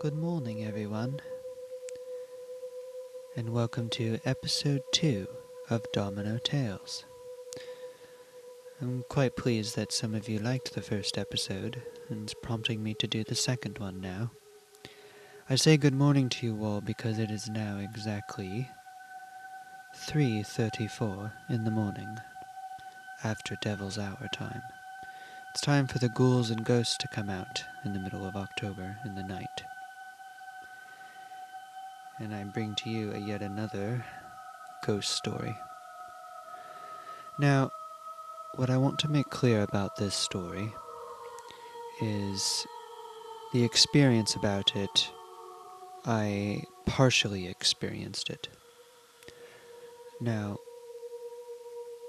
Good morning, everyone, and welcome to episode 2 of Domino Tales. I'm quite pleased that some of you liked the first episode, and it's prompting me to do the second one now. I say good morning to you all because it is now exactly 3:34 in the morning, after Devil's Hour time. It's time for the ghouls and ghosts to come out in the middle of October in the night. And I bring to you yet another ghost story. Now, what I want to make clear about this story is the experience about it. I partially experienced it. Now,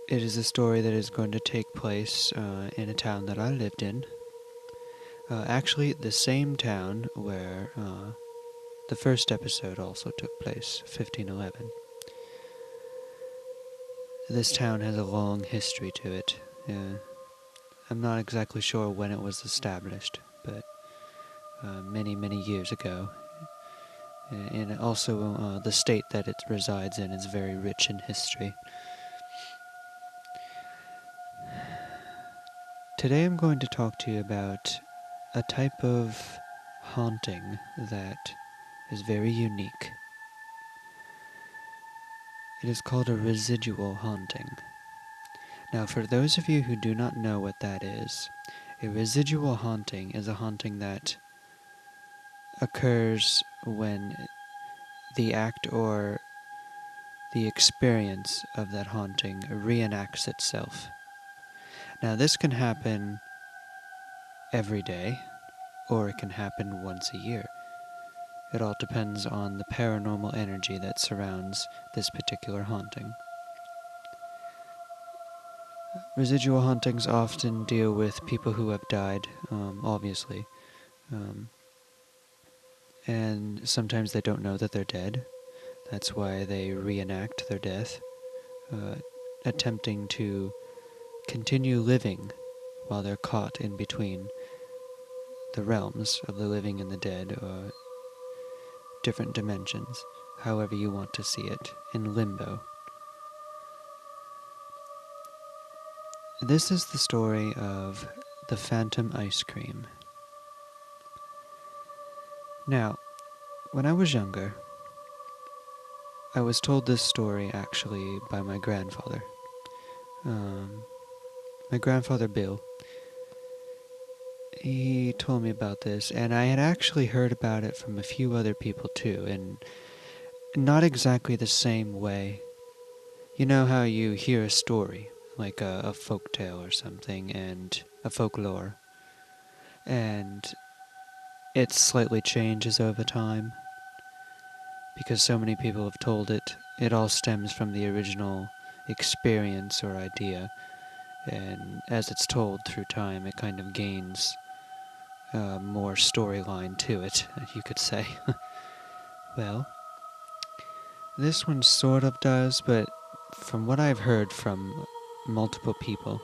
it is a story that is going to take place in a town that I lived in. Actually, the same town where the first episode also took place, 1511. This town has a long history to it. I'm not exactly sure when it was established, but many, many years ago. And also the state that it resides in is very rich in history. Today I'm going to talk to you about a type of haunting that is very unique. It is called a residual haunting. Now, for those of you who do not know what that is, a residual haunting is a haunting that occurs when the act or the experience of that haunting reenacts itself. Now, this can happen every day, or it can happen once a year. It all depends on the paranormal energy that surrounds this particular haunting. Residual hauntings often deal with people who have died, obviously. And sometimes they don't know that they're dead. That's why they reenact their death, attempting to continue living while they're caught in between the realms of the living and the dead, or different dimensions, however you want to see it, in limbo. This is the story of the Phantom Ice Cream. Now, when I was younger, I was told this story actually by my grandfather. My grandfather Bill. He told me about this, and I had actually heard about it from a few other people too, and not exactly the same way. You know how you hear a story, like a folk tale or something, and a folklore, and it slightly changes over time, because so many people have told it. It all stems from the original experience or idea, and as it's told through time, it kind of gains more storyline to it, you could say. Well, this one sort of does, but from what I've heard from multiple people,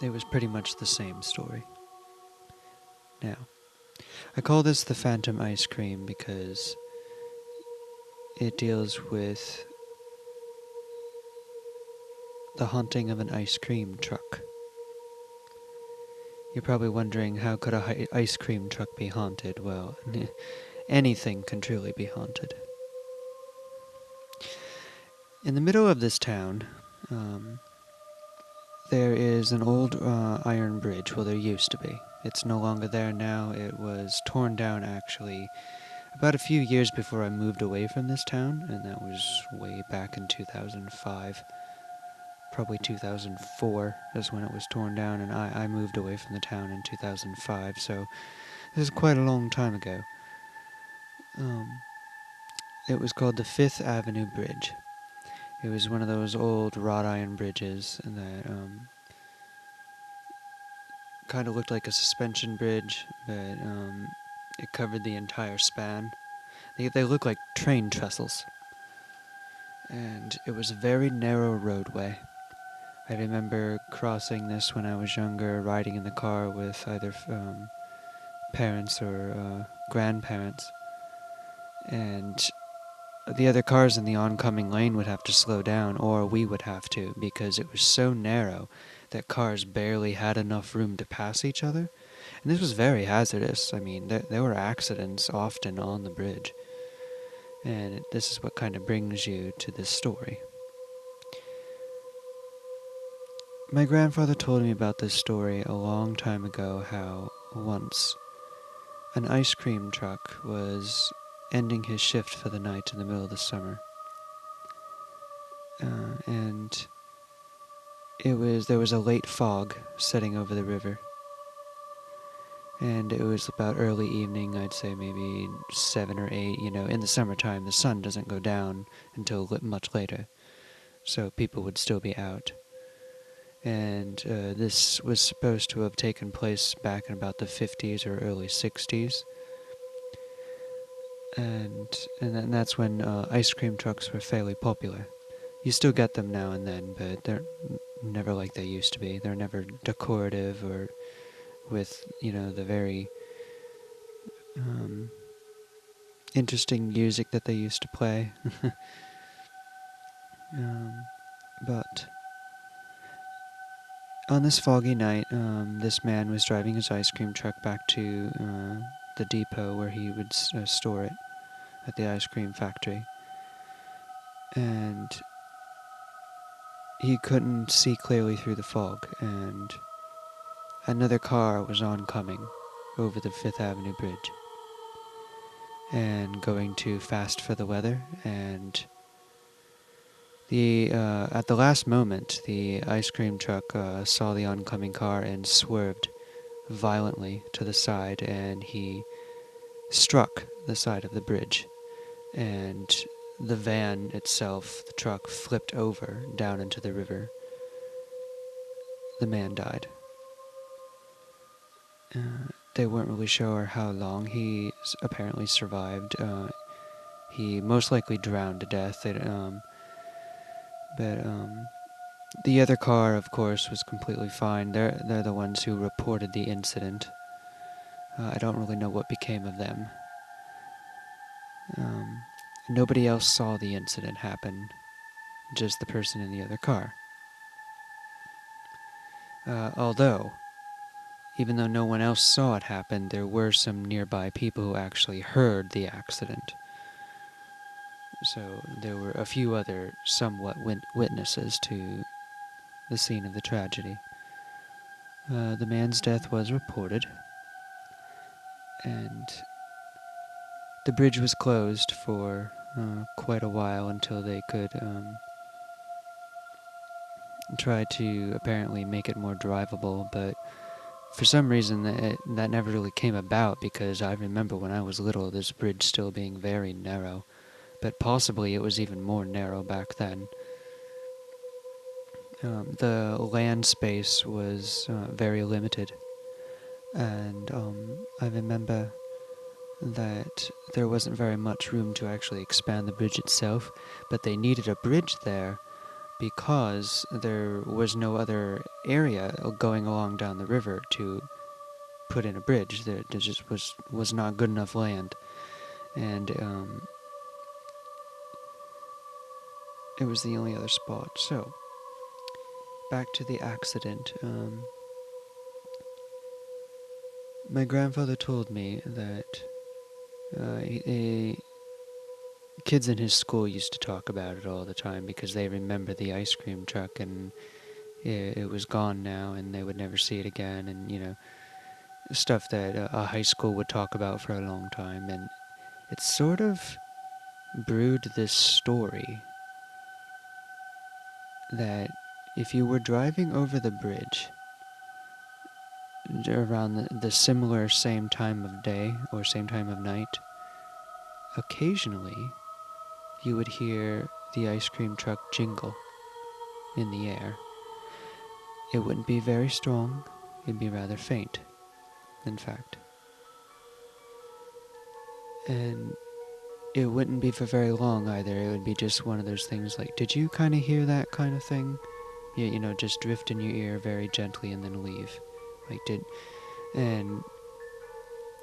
it was pretty much the same story. Now, I call this the Phantom Ice Cream because it deals with the haunting of an ice cream truck. You're probably wondering, how could a ice cream truck be haunted? Well, anything can truly be haunted. In the middle of this town, there is an old iron bridge. Well, there used to be. It's no longer there now. It was torn down, actually, about a few years before I moved away from this town, and that was way back in 2005. Probably 2004 is when it was torn down, and I moved away from the town in 2005, so this is quite a long time ago. It was called the Fifth Avenue Bridge. It was one of those old wrought iron bridges that kind of looked like a suspension bridge, but it covered the entire span. They look like train trestles. And it was a very narrow roadway. I remember crossing this when I was younger, riding in the car with either parents or grandparents, and the other cars in the oncoming lane would have to slow down, or we would have to, because it was so narrow that cars barely had enough room to pass each other. And this was very hazardous. I mean, there were accidents often on the bridge. And this is what kind of brings you to this story. My grandfather told me about this story a long time ago, how once an ice cream truck was ending his shift for the night in the middle of the summer. And there was a late fog setting over the river. And it was about early evening, I'd say maybe 7 or 8. In the summertime, the sun doesn't go down until much later, so people would still be out. And this was supposed to have taken place back in about the 50s or early 60s. And that's when ice cream trucks were fairly popular. You still get them now and then, but they're never like they used to be. They're never decorative or with, the very interesting music that they used to play. But on this foggy night, this man was driving his ice cream truck back to the depot where he would store it at the ice cream factory. And he couldn't see clearly through the fog, and another car was oncoming over the Fifth Avenue Bridge and going too fast for the weather. And at the last moment, the ice cream truck saw the oncoming car and swerved violently to the side, and he struck the side of the bridge, and the van itself, the truck, flipped over down into the river. The man died. They weren't really sure how long he apparently survived. He most likely drowned to death. But the other car, of course, was completely fine. They're the ones who reported the incident. I don't really know what became of them. Nobody else saw the incident happen, just the person in the other car. Although, even though no one else saw it happen, there were some nearby people who actually heard the accident. So there were a few other somewhat witnesses to the scene of the tragedy. The man's death was reported, and the bridge was closed for quite a while until they could try to apparently make it more drivable, but for some reason that never really came about, because I remember when I was little this bridge still being very narrow, but possibly it was even more narrow back then. The land space was very limited, and I remember that there wasn't very much room to actually expand the bridge itself, but they needed a bridge there because there was no other area going along down the river to put in a bridge. There just was not good enough land, and it was the only other spot. So, back to the accident. My grandfather told me that kids in his school used to talk about it all the time because they remember the ice cream truck, and it was gone now and they would never see it again, and stuff that a high school would talk about for a long time. And it sort of brewed this story that if you were driving over the bridge around the similar same time of day or same time of night, occasionally you would hear the ice cream truck jingle in the air. It wouldn't be very strong, it'd be rather faint, in fact. And it wouldn't be for very long either. It would be just one of those things like, did you kind of hear that kind of thing? Just drift in your ear very gently and then leave. And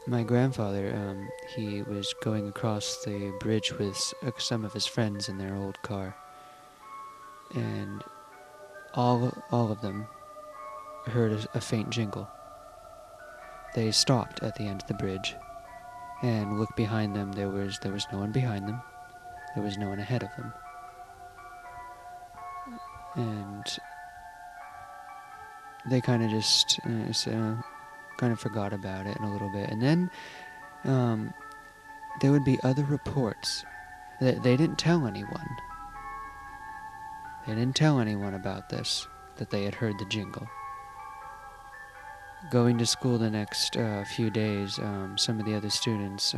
My grandfather, he was going across the bridge with some of his friends in their old car, and all of them heard a faint jingle. They stopped at the end of the bridge and looked behind them. There was no one behind them. There was no one ahead of them, and they kind of just kind of forgot about it in a little bit. And then um, there would be other reports that they didn't tell anyone. They didn't tell anyone about this, that they had heard the jingle. Going to school the next few days, some of the other students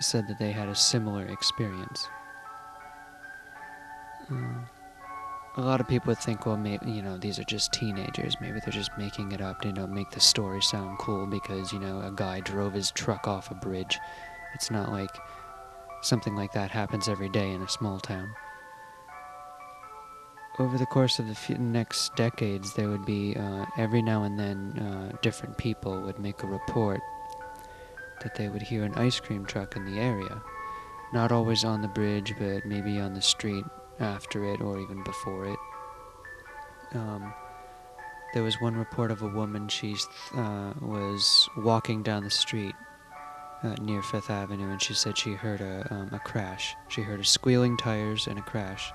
said that they had a similar experience. A lot of people would think, well, maybe, these are just teenagers. Maybe they're just making it up to, make the story sound cool because, a guy drove his truck off a bridge. It's not like something like that happens every day in a small town. Over the course of the next decades, there would be, every now and then, different people would make a report that they would hear an ice cream truck in the area. Not always on the bridge, but maybe on the street after it or even before it. There was one report of a woman. She was walking down the street near Fifth Avenue, and she said she heard a crash. She heard a squealing tires and a crash.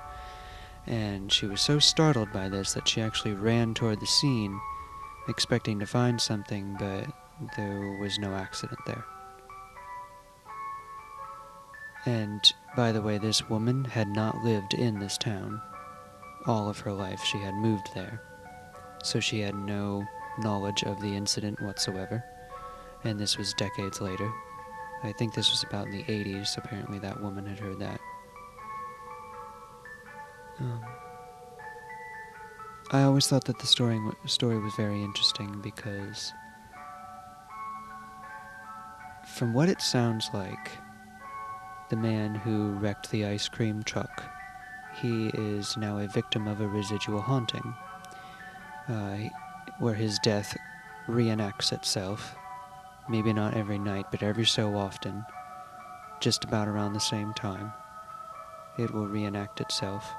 And she was so startled by this that she actually ran toward the scene, expecting to find something, but there was no accident there. And, by the way, this woman had not lived in this town all of her life. She had moved there, so she had no knowledge of the incident whatsoever. And this was decades later. I think this was about in the 80s. Apparently that woman had heard that. I always thought that the story was very interesting because, from what it sounds like, the man who wrecked the ice cream truck, he is now a victim of a residual haunting, where his death reenacts itself, maybe not every night, but every so often, just about around the same time. It will reenact itself,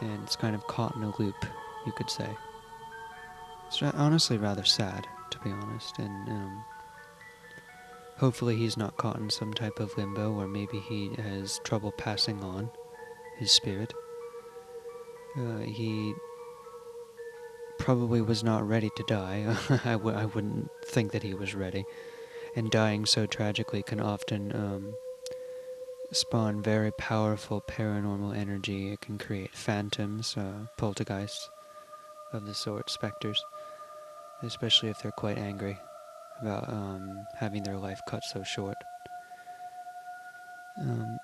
and it's kind of caught in a loop, you could say. It's honestly rather sad, to be honest, and hopefully he's not caught in some type of limbo, or maybe he has trouble passing on his spirit. He probably was not ready to die. I wouldn't think that he was ready. And dying so tragically can often spawn very powerful paranormal energy. It can create phantoms, poltergeists of the sort, specters, especially if they're quite angry about having their life cut so short.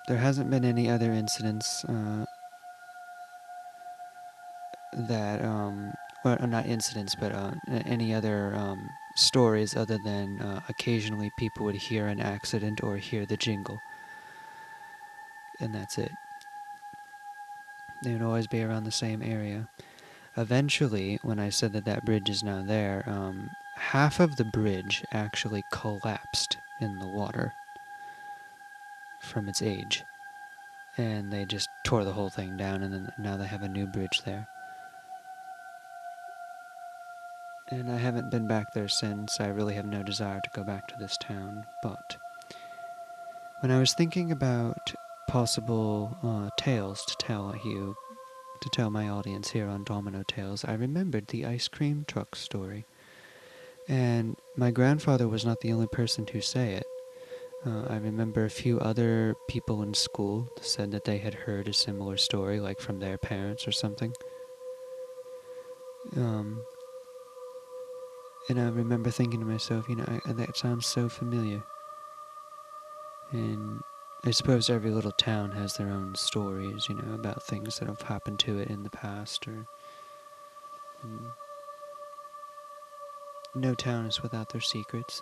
There hasn't been any other incidents that, well, not incidents, but any other stories other than occasionally people would hear an accident or hear the jingle. And that's it. They would always be around the same area. Eventually, when I said that that bridge is now there, half of the bridge actually collapsed in the water from its age. And they just tore the whole thing down, and then now they have a new bridge there. And I haven't been back there since. I really have no desire to go back to this town. But when I was thinking about possible tales to tell you, to tell my audience here on Domino Tales, I remembered the ice cream truck story. And my grandfather was not the only person to say it. I remember a few other people in school said that they had heard a similar story, like from their parents or something. And I remember thinking to myself, that sounds so familiar. And I suppose every little town has their own stories, about things that have happened to it in the past, or no town is without their secrets.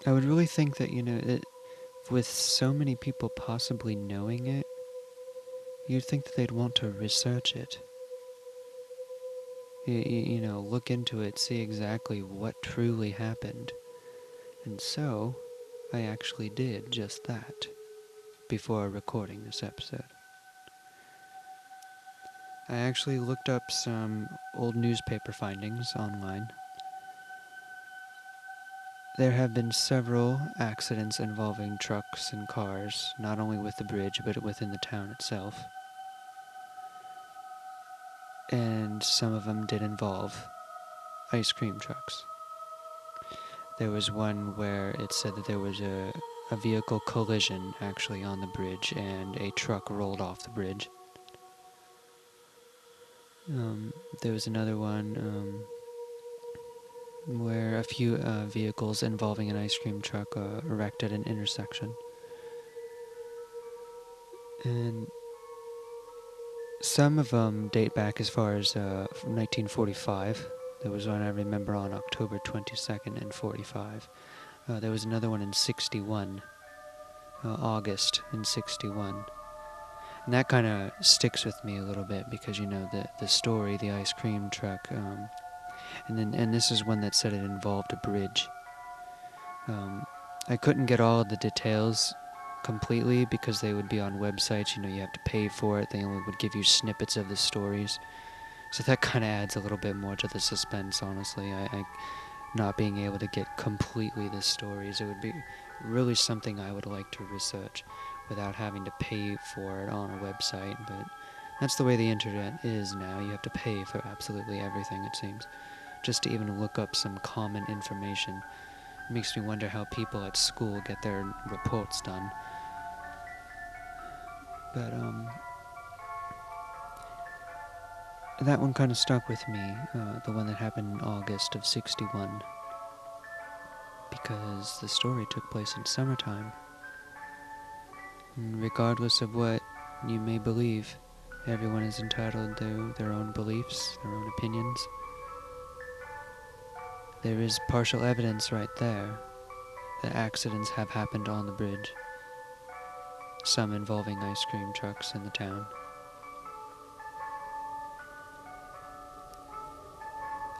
I would really think that, with so many people possibly knowing it, you'd think that they'd want to research it. look into it, see exactly what truly happened. And so, I actually did just that before recording this episode. I actually looked up some old newspaper findings online. There have been several accidents involving trucks and cars, not only with the bridge, but within the town itself. And some of them did involve ice cream trucks. There was one where it said that there was a vehicle collision actually on the bridge, and a truck rolled off the bridge. There was another one where a few vehicles involving an ice cream truck wrecked at an intersection. And some of them date back as far as 1945. There was one I remember on October 22nd in 45. There was another one in 61, August in 61. And that kind of sticks with me a little bit because, the story, the ice cream truck, and this is one that said it involved a bridge. I couldn't get all of the details completely because they would be on websites, you have to pay for it. They only would give you snippets of the stories. So that kind of adds a little bit more to the suspense, honestly. I not being able to get completely the stories. It would be really something I would like to research without having to pay for it on a website, but that's the way the internet is now. You have to pay for absolutely everything, it seems, just to even look up some common information. It makes me wonder how people at school get their reports done. But, that one kind of stuck with me, the one that happened in August of 61, because the story took place in summertime. And regardless of what you may believe, everyone is entitled to their own beliefs, their own opinions. There is partial evidence right there that accidents have happened on the bridge, some involving ice cream trucks in the town.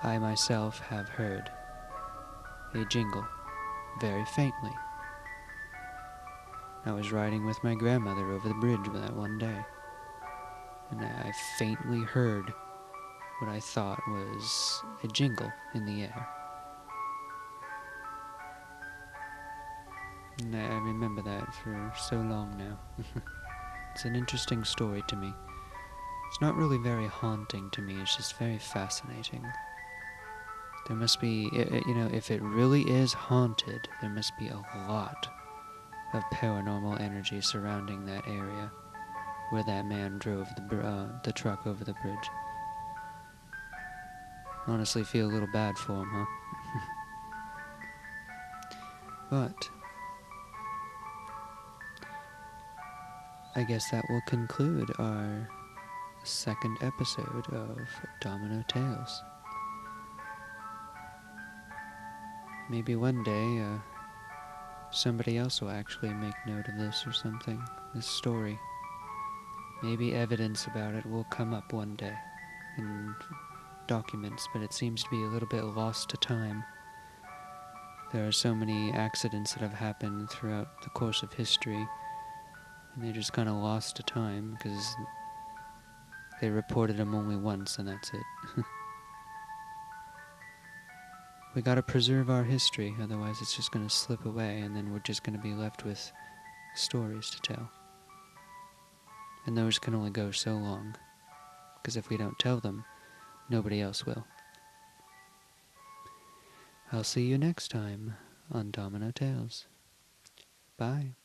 I myself have heard a jingle, very faintly. I was riding with my grandmother over the bridge that one day, and I faintly heard what I thought was a jingle in the air. And I remember that for so long now. It's an interesting story to me. It's not really very haunting to me, it's just very fascinating. There must be, if it really is haunted, there must be a lot of paranormal energy surrounding that area where that man drove the truck over the bridge. Honestly, feel a little bad for him, huh? But I guess that will conclude our second episode of Domino Tales. Maybe one day, somebody else will actually make note of this or something, this story. Maybe evidence about it will come up one day in documents, but it seems to be a little bit lost to time. There are so many accidents that have happened throughout the course of history, and they're just kind of lost to time because they reported them only once and that's it. We gotta preserve our history, otherwise it's just gonna slip away and then we're just gonna be left with stories to tell. And those can only go so long, because if we don't tell them, nobody else will. I'll see you next time on Domino Tales. Bye.